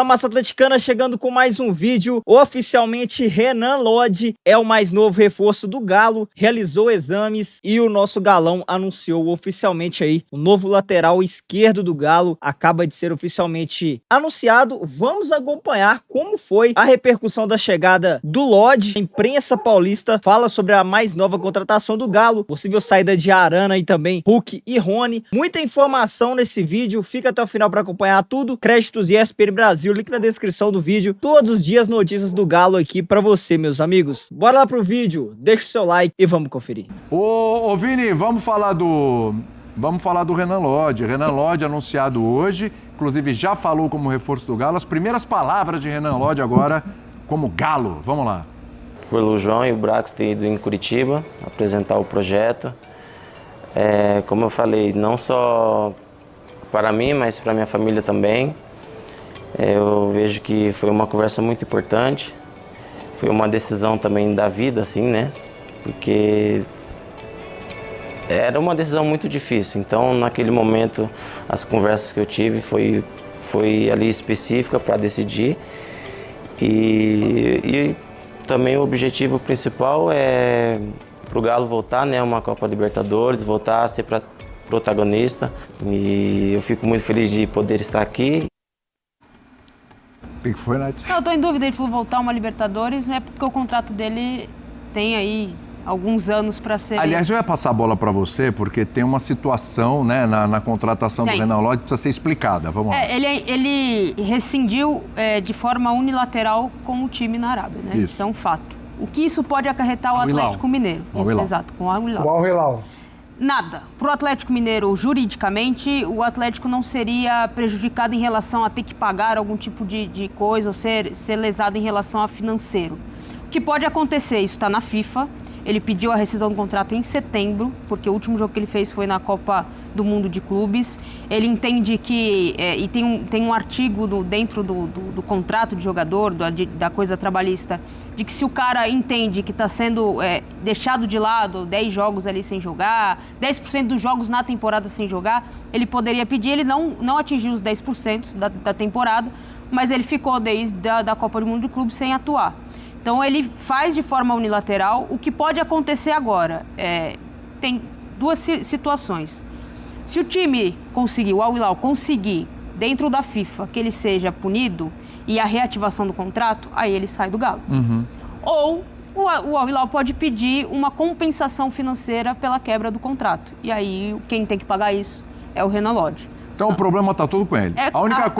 A Massa Atleticana chegando com mais um vídeo. Oficialmente, Renan Lodge é o mais novo reforço do Galo, realizou exames e o nosso Galão anunciou oficialmente aí o novo lateral esquerdo do Galo. Acaba de ser oficialmente anunciado. Vamos acompanhar como foi a repercussão da chegada do Lodge. A imprensa paulista fala sobre a mais nova contratação do Galo, possível saída de Arana e também Hulk e Rony. Muita informação nesse vídeo, fica até o final para acompanhar tudo. Créditos ESPN Brasil, link na descrição do vídeo. Todos os dias notícias do Galo aqui pra você, meus amigos. Bora lá pro vídeo, deixa o seu like e vamos conferir. Ô Vini, vamos falar do Renan Lodge. Renan Lodge anunciado hoje, inclusive já falou como reforço do Galo. As primeiras palavras de Renan Lodge agora como Galo. Vamos lá. Pelo João e o Brax ter ido em Curitiba apresentar o projeto. Como eu falei, não só para mim, mas para minha família também. Eu vejo que foi uma conversa muito importante, foi uma decisão também da vida, assim, né? Porque era uma decisão muito difícil. Então, naquele momento, as conversas que eu tive foi ali específica para decidir. E também o objetivo principal é para o Galo voltar, né? Uma Copa Libertadores, voltar a ser protagonista. E eu fico muito feliz de poder estar aqui. O que foi, Nath? Não, eu tô em dúvida, ele falou voltar uma Libertadores, né? Porque o contrato dele tem aí alguns anos para ser... Aliás, eu ia passar a bola para você, porque tem uma situação, né, na contratação do Renan Lodge que precisa ser explicada. Vamos lá. Ele rescindiu de forma unilateral com o time na Arábia, né? Isso é um fato. O que isso pode acarretar ao Atlético Mineiro? Isso, exato, com o Al-Hilal. O Al-Hilal. Nada. Para o Atlético Mineiro, juridicamente, o Atlético não seria prejudicado em relação a ter que pagar algum tipo de coisa ou ser lesado em relação a financeiro. O que pode acontecer, isso está na FIFA, ele pediu a rescisão do contrato em setembro, porque o último jogo que ele fez foi na Copa do Mundo de Clubes. Ele entende que, e tem um artigo dentro do contrato de jogador, da coisa trabalhista, de que se o cara entende que está sendo deixado de lado 10 jogos ali sem jogar, 10% dos jogos na temporada sem jogar, ele poderia pedir, ele não atingiu os 10% da temporada, mas ele ficou desde da Copa do Mundo de Clubes sem atuar. Então ele faz de forma unilateral. O que pode acontecer agora? Tem duas situações. Se o time conseguir, o Al-Hilal conseguir, dentro da FIFA, que ele seja punido e a reativação do contrato, aí ele sai do Galo. Uhum. Ou o Al-Hilal pode pedir uma compensação financeira pela quebra do contrato. E aí quem tem que pagar isso é o Renan Lodge. Então o problema está todo com ele. A única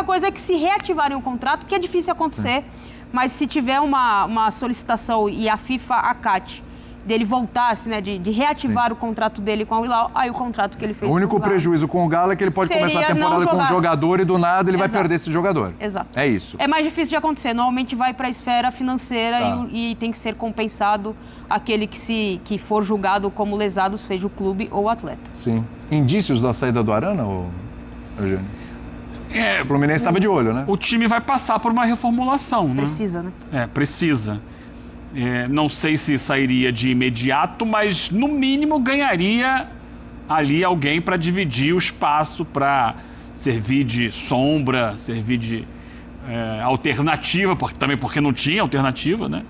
coisa é que se reativarem o contrato, que é difícil acontecer, mas se tiver uma solicitação e a FIFA acate dele voltar, assim, né, de reativar o contrato dele com o Al-Hilal, aí o contrato que ele fez. O único prejuízo com o Galo é que ele pode começar a temporada com um jogador e do nada ele vai perder esse jogador. Exato. É isso. É mais difícil de acontecer. Normalmente vai para a esfera financeira e tem que ser compensado aquele que for julgado como lesado, seja o clube ou o atleta. Sim. Indícios da saída do Arana, Eugênio? O Fluminense estava de olho, né? O time vai passar por uma reformulação, né? Precisa, né? Precisa. Não sei se sairia de imediato, mas no mínimo ganharia ali alguém para dividir o espaço, para servir de sombra, servir de alternativa, porque não tinha alternativa, né?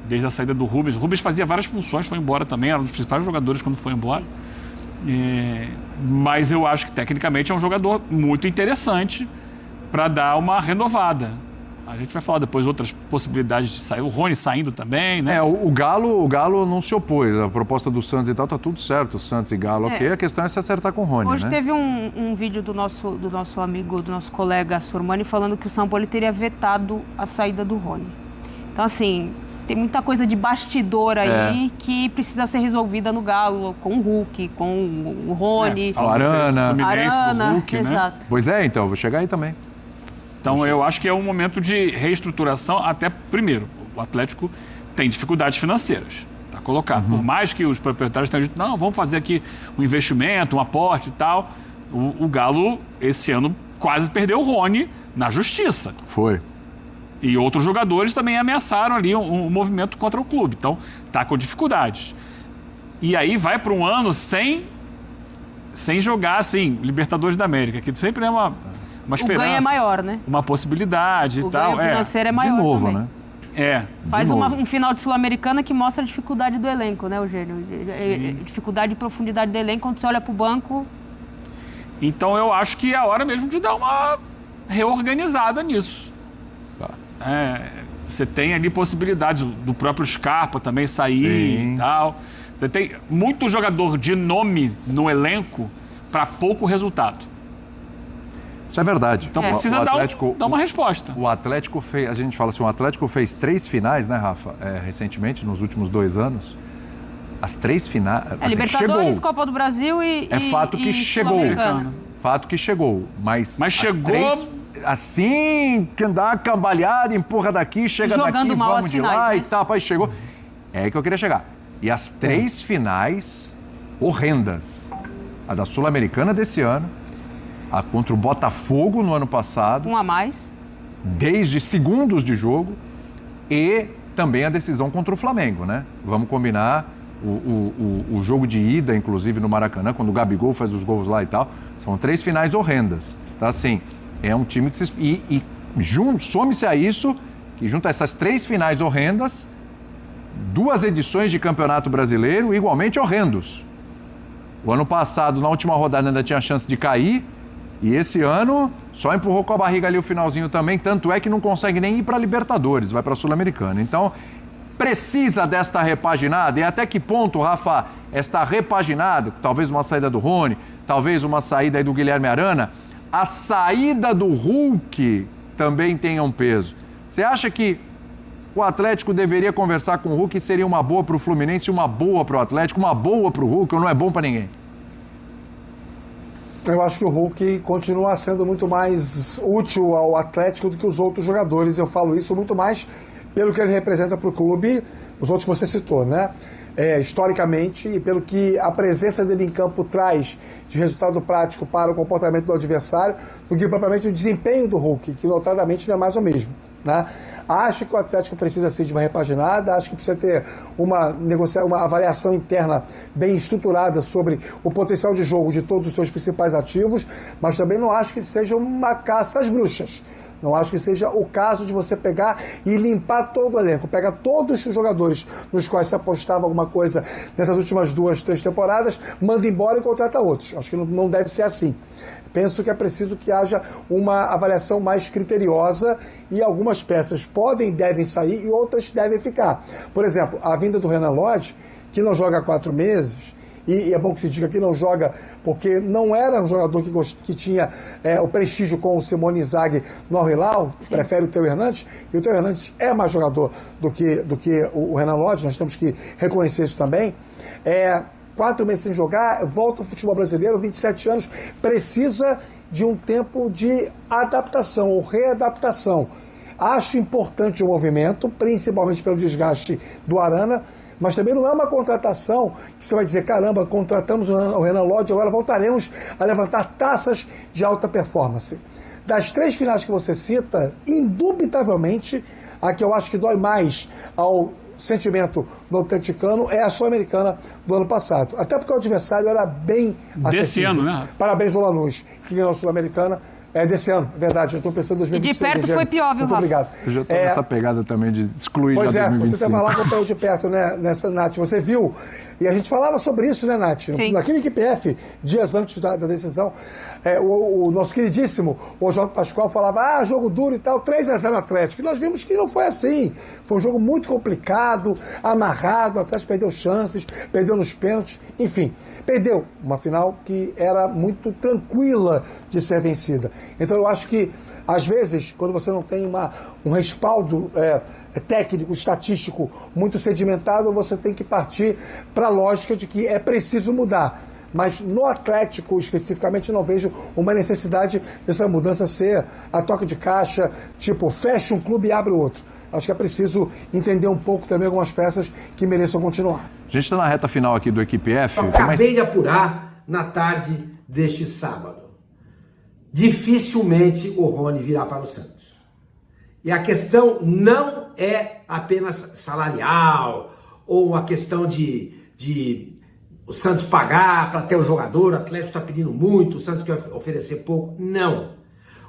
Desde a saída do Rubens. O Rubens fazia várias funções, foi embora também, era um dos principais jogadores quando foi embora. Mas eu acho que tecnicamente é um jogador muito interessante para dar uma renovada. A gente vai falar depois outras possibilidades de sair. O Rony saindo também, né? O Galo não se opôs. A proposta do Santos e tal, tá tudo certo. Santos e Galo, ok. A questão é se acertar com o Rony, Hoje né? teve um vídeo do nosso amigo, do nosso colega Sormani, falando que o São Paulo teria vetado a saída do Rony. Então, assim, tem muita coisa de bastidor aí que precisa ser resolvida no Galo, com o Hulk, com o Rony. O Arana. Do Hulk, exato. Né? Pois então, vou chegar aí também. Então, eu acho que é um momento de reestruturação, até, primeiro, o Atlético tem dificuldades financeiras, está colocado. Por mais que os proprietários tenham dito, não, vamos fazer aqui um investimento, um aporte e tal, o Galo, esse ano, quase perdeu o Rony na justiça. Foi. E outros jogadores também ameaçaram ali um movimento contra o clube. Então, está com dificuldades. E aí vai para um ano sem jogar, assim, Libertadores da América, que sempre é uma o esperança. ganho é maior, né? Uma possibilidade O e tal. ganho financeiro é maior De novo, também. né? Faz novo. um final de Sul-Americana que mostra a dificuldade do elenco, né, Eugênio? Dificuldade e profundidade do elenco, quando você olha pro banco... Então eu acho que é a hora mesmo de dar uma reorganizada nisso. Tá. Você tem ali possibilidades do próprio Scarpa também sair Sim. e tal. Você tem muito jogador de nome no elenco para pouco resultado. Isso é verdade. Então O precisa Atlético, dar uma resposta. O Atlético fez, a gente fala assim, o Atlético fez 3 finais, né, Rafa? Recentemente, nos últimos 2 anos. As 3 finais. Assim, Libertadores, chegou. Copa do Brasil e É fato que chegou. Sul-Americana. Fato que chegou. Mas as chegou- 3, assim, que dá uma cambalhada, empurra daqui, chega Jogando daqui, mal vamos as de finais, lá né? e tal. Aí chegou. É aí que eu queria chegar. E as 3 finais horrendas. A da Sul-Americana desse ano, a contra o Botafogo no ano passado, Um a mais. desde segundos de jogo, e também a decisão contra o Flamengo, né? Vamos combinar o jogo de ida, inclusive no Maracanã, quando o Gabigol faz os gols lá e tal. São 3 finais horrendas. Então, assim, é um time que some-se a isso, que junta essas 3 finais horrendas, 2 edições de Campeonato Brasileiro igualmente horrendos. O ano passado, na última rodada, ainda tinha chance de cair, e esse ano só empurrou com a barriga ali o finalzinho também, tanto é que não consegue nem ir para a Libertadores, vai para a Sul-Americana. Então, precisa desta repaginada, e até que ponto, Rafa, esta repaginada, talvez uma saída do Rony, talvez uma saída aí do Guilherme Arana, a saída do Hulk também tenha um peso. Você acha que o Atlético deveria conversar com o Hulk e seria uma boa para o Fluminense, uma boa para o Atlético, uma boa para o Hulk, ou não é bom para ninguém? Eu acho que o Hulk continua sendo muito mais útil ao Atlético do que os outros jogadores. Eu falo isso muito mais pelo que ele representa para o clube, os outros que você citou, né? Historicamente, e pelo que a presença dele em campo traz de resultado prático para o comportamento do adversário, do que propriamente o desempenho do Hulk, que notadamente não é mais o mesmo, né? Acho que o Atlético precisa sim de uma repaginada, acho que precisa ter uma avaliação interna bem estruturada sobre o potencial de jogo de todos os seus principais ativos, mas também não acho que seja uma caça às bruxas. Não acho que seja o caso de você pegar e limpar todo o elenco. Pega todos os jogadores nos quais se apostava alguma coisa nessas últimas 2, 3 temporadas, manda embora e contrata outros. Acho que não deve ser assim. Penso que é preciso que haja uma avaliação mais criteriosa e algumas peças podem e devem sair e outras devem ficar. Por exemplo, a vinda do Renan Lodge, que não joga há 4 meses, e é bom que se diga que não joga porque não era um jogador que tinha o prestígio com o Simone Inzaghi no Al Hilal, prefere o Theo Hernandes, e o Theo Hernandes é mais jogador do que o Renan Lodge, nós temos que reconhecer isso também. 4 meses sem jogar, volta ao futebol brasileiro, 27 anos, precisa de um tempo de adaptação ou readaptação. Acho importante o movimento, principalmente pelo desgaste do Arana, mas também não é uma contratação que você vai dizer, caramba, contratamos o Renan Lodge, agora voltaremos a levantar taças de alta performance. Das 3 finais que você cita, indubitavelmente, a que eu acho que dói mais ao sentimento do atleticano é a Sul-Americana do ano passado. Até porque o adversário era bem acessível. Desse ano, né? Parabéns ao Lanús, que ganhou a Sul-Americana. Desse ano, verdade. Eu estou pensando em 2026. E de perto foi pior, viu, Muito Rafa? obrigado. Eu já estou nessa pegada também de excluir Pois já 2025. você estava lá com o pé de perto, né, Nath? Você viu? E a gente falava sobre isso, né, Nath? Sim. Naquele EquipeF, dias antes da decisão, o nosso queridíssimo Oswaldo Pascoal falava, jogo duro e tal, 3-0 Atlético. E nós vimos que não foi assim. Foi um jogo muito complicado, amarrado, o Atlético perdeu chances, perdeu nos pênaltis, enfim, perdeu uma final que era muito tranquila de ser vencida. Então eu acho que às vezes, quando você não tem um respaldo técnico, estatístico muito sedimentado, você tem que partir para a lógica de que é preciso mudar. Mas no Atlético, especificamente, não vejo uma necessidade dessa mudança ser a toque de caixa, tipo, fecha um clube e abre o outro. Acho que é preciso entender um pouco também algumas peças que mereçam continuar. A gente está na reta final aqui do EquipeF. Acabei de apurar na tarde deste sábado. Dificilmente o Rony virá para o Santos. E a questão não é apenas salarial ou a questão de o Santos pagar para ter o jogador, o Atlético está pedindo muito, o Santos quer oferecer pouco. Não.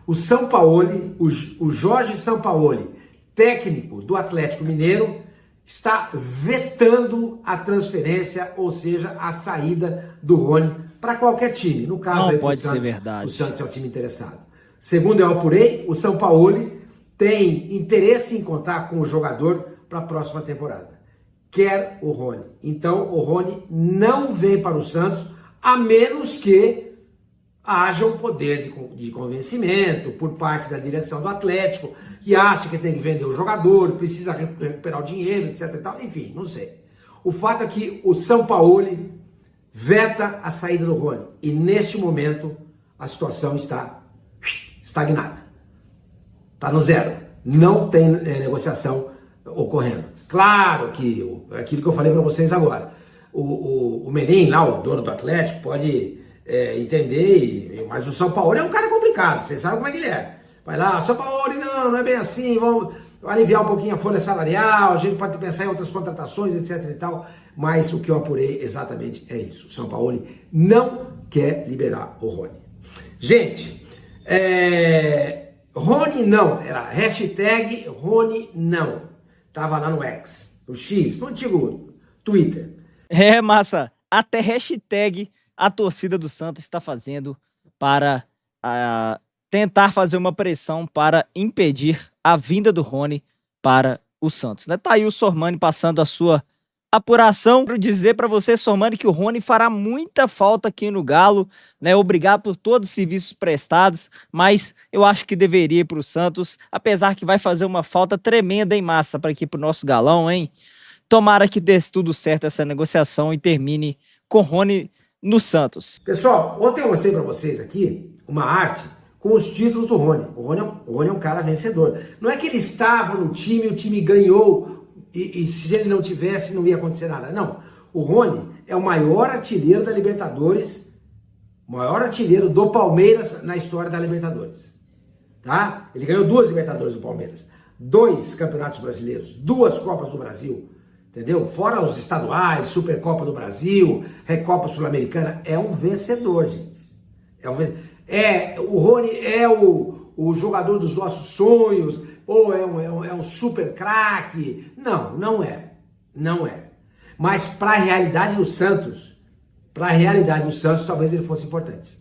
O Sampaoli, o Jorge Sampaoli, técnico do Atlético Mineiro, está vetando a transferência, ou seja, a saída do Rony para qualquer time. No caso, Não aí, pode Santos, ser verdade. O Santos é o time interessado. Segundo eu apurei, o Sampaoli tem interesse em contar com o jogador para a próxima temporada. Quer o Rony. Então, o Rony não vem para o Santos, a menos que haja um poder de convencimento por parte da direção do Atlético, que acha que tem que vender o jogador, precisa recuperar o dinheiro, etc e tal. Enfim, não sei. O fato é que o Sampaoli veta a saída do Rony. E neste momento a situação está estagnada. Está no zero. Não tem negociação ocorrendo. Claro que aquilo que eu falei para vocês agora. O Menin, lá, o dono do Atlético, pode entender, mas o Sampaoli é um cara complicado. Vocês sabem como é que ele é. Vai lá, Sampaoli, não é bem assim, vamos aliviar um pouquinho a folha salarial, a gente pode pensar em outras contratações, etc e tal, mas o que eu apurei exatamente é isso. O Sampaoli não quer liberar o Rony. Gente, Rony não, era hashtag Rony não. Tava lá no X, no X, no antigo Twitter. Massa, até hashtag a torcida do Santos está fazendo para tentar fazer uma pressão para impedir a vinda do Rony para o Santos. Tá aí o Sormani passando a sua apuração. Para dizer para você, Sormani, que o Rony fará muita falta aqui no Galo, né? Obrigado por todos os serviços prestados, mas eu acho que deveria ir para o Santos, apesar que vai fazer uma falta tremenda em massa para aqui para o nosso Galão, hein? Tomara que dê tudo certo essa negociação e termine com o Rony no Santos. Pessoal, ontem eu mostrei para vocês aqui uma arte com os títulos do Rony. O Rony é um cara vencedor. Não é que ele estava no time, o time ganhou e se ele não tivesse não ia acontecer nada. Não, o Rony é o maior artilheiro da Libertadores, o maior artilheiro do Palmeiras na história da Libertadores. Tá? Ele ganhou 2 Libertadores do Palmeiras, 2 Campeonatos Brasileiros, 2 Copas do Brasil, entendeu? Fora os estaduais, Supercopa do Brasil, Recopa Sul-Americana. É um vencedor, gente. O Rony é o jogador dos nossos sonhos, ou é um super craque. Não é. Não é. Mas para a realidade do Santos, talvez ele fosse importante.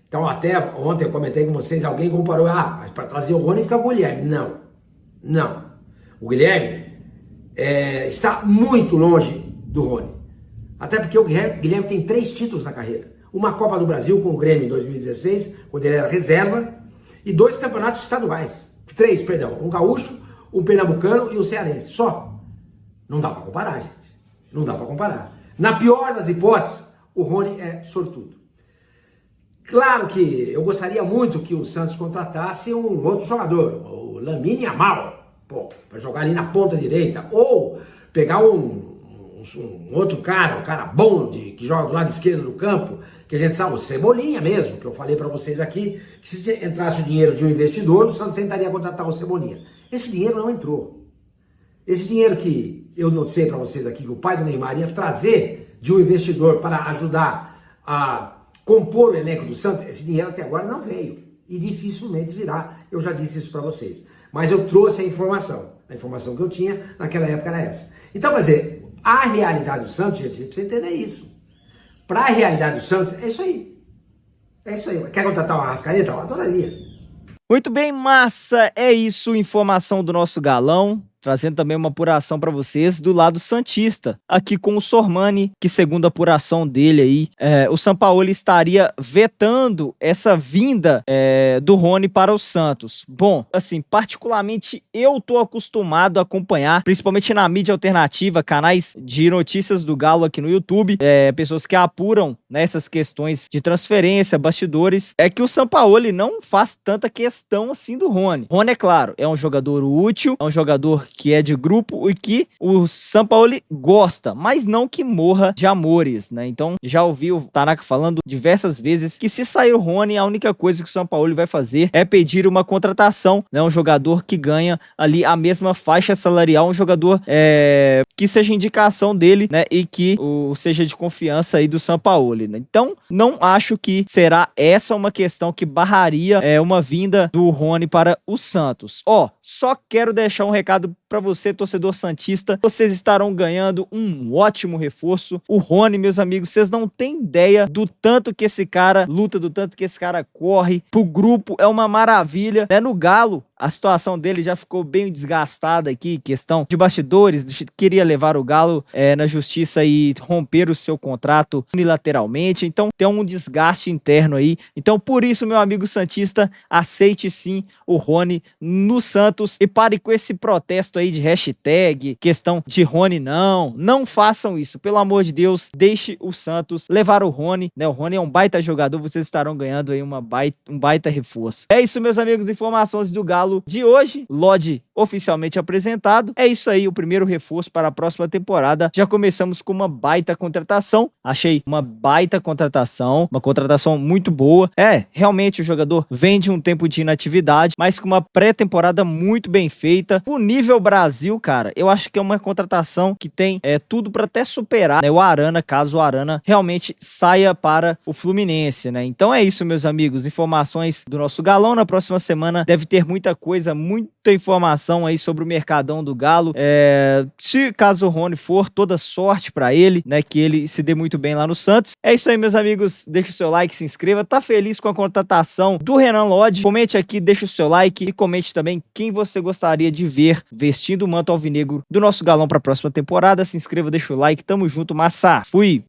Então até ontem eu comentei com vocês, alguém comparou, mas para trazer o Rony fica com o Guilherme. Não. O Guilherme está muito longe do Rony. Até porque o Guilherme tem 3 títulos na carreira. Uma Copa do Brasil com o Grêmio em 2016, quando ele era reserva, e 2 campeonatos estaduais. 3, perdão. Um gaúcho, um pernambucano e um cearense. Só. Não dá para comparar, gente. Não dá para comparar. Na pior das hipóteses, o Rony é sortudo. Claro que eu gostaria muito que o Santos contratasse um outro jogador, o Lamine Yamal, para jogar ali na ponta direita, ou pegar um outro cara, um cara bom que joga do lado esquerdo do campo, que a gente sabe, o Cebolinha mesmo, que eu falei para vocês aqui, que se entrasse o dinheiro de um investidor, o Santos tentaria contratar o Cebolinha. Esse dinheiro não entrou. Esse dinheiro que eu noticiei para vocês aqui, que o pai do Neymar ia trazer de um investidor para ajudar a compor o elenco do Santos, esse dinheiro até agora não veio. E dificilmente virá. Eu já disse isso para vocês. Mas eu trouxe a informação. A informação que eu tinha naquela época era essa. Então, quer dizer, a realidade do Santos, gente, precisa entender isso. Para a realidade do Santos, é isso aí. É isso aí. Quer contratar o Arrascaeta? Eu adoraria. Muito bem, massa. É isso, informação do nosso Galão. Trazendo também uma apuração para vocês do lado santista, aqui com o Sormani, que segundo a apuração dele aí, o Sampaoli estaria vetando essa vinda do Rony para o Santos. Bom, assim, particularmente eu tô acostumado a acompanhar, principalmente na mídia alternativa, canais de notícias do Galo aqui no YouTube, pessoas que apuram nessas questões de transferência, bastidores, é que o Sampaoli não faz tanta questão assim do Rony. Rony, é claro, é um jogador útil, é um jogador que é de grupo e que o Sampaoli gosta, mas não que morra de amores, né? Então, já ouvi o Tanaka falando diversas vezes que se sair o Rony, a única coisa que o Sampaoli vai fazer é pedir uma contratação, né? Um jogador que ganha ali a mesma faixa salarial, um jogador que seja indicação dele, né? E que seja de confiança aí do Sampaoli, né? Então, não acho que será essa uma questão que barraria uma vinda do Rony para o Santos. Só quero deixar um recado para você, torcedor santista. Vocês estarão ganhando um ótimo reforço. O Rony, meus amigos, vocês não têm ideia do tanto que esse cara luta, do tanto que esse cara corre. Pro grupo é uma maravilha, né? No Galo, a situação dele já ficou bem desgastada aqui, questão de bastidores, queria levar o Galo na justiça e romper o seu contrato unilateralmente, então tem um desgaste interno aí. Então por isso, meu amigo santista, aceite sim o Rony no Santos e pare com esse protesto aí de hashtag, questão de Rony não façam isso, pelo amor de Deus, deixe o Santos levar o Rony, né? O Rony é um baita jogador, vocês estarão ganhando aí um baita reforço. É isso, meus amigos, informações do Galo de hoje, Lodi oficialmente apresentado. É isso aí, o primeiro reforço para a próxima temporada. Já começamos com uma baita contratação. Achei uma baita contratação, uma contratação muito boa. Realmente o jogador vem de um tempo de inatividade, mas com uma pré-temporada muito bem feita. O nível Brasil, cara, eu acho que é uma contratação que tem tudo para até superar, né, o Arana, caso o Arana realmente saia para o Fluminense, né? Então é isso, meus amigos, informações do nosso Galão. Na próxima semana deve ter muita coisa, muita informação aí sobre o mercadão do Galo. Se caso o Rony for, toda sorte pra ele, né? Que ele se dê muito bem lá no Santos. É isso aí, meus amigos. Deixa o seu like, se inscreva. Tá feliz com a contratação do Renan Lodge? Comente aqui, deixa o seu like e comente também quem você gostaria de ver vestindo o manto alvinegro do nosso Galão pra próxima temporada. Se inscreva, deixa o like. Tamo junto, massa. Fui!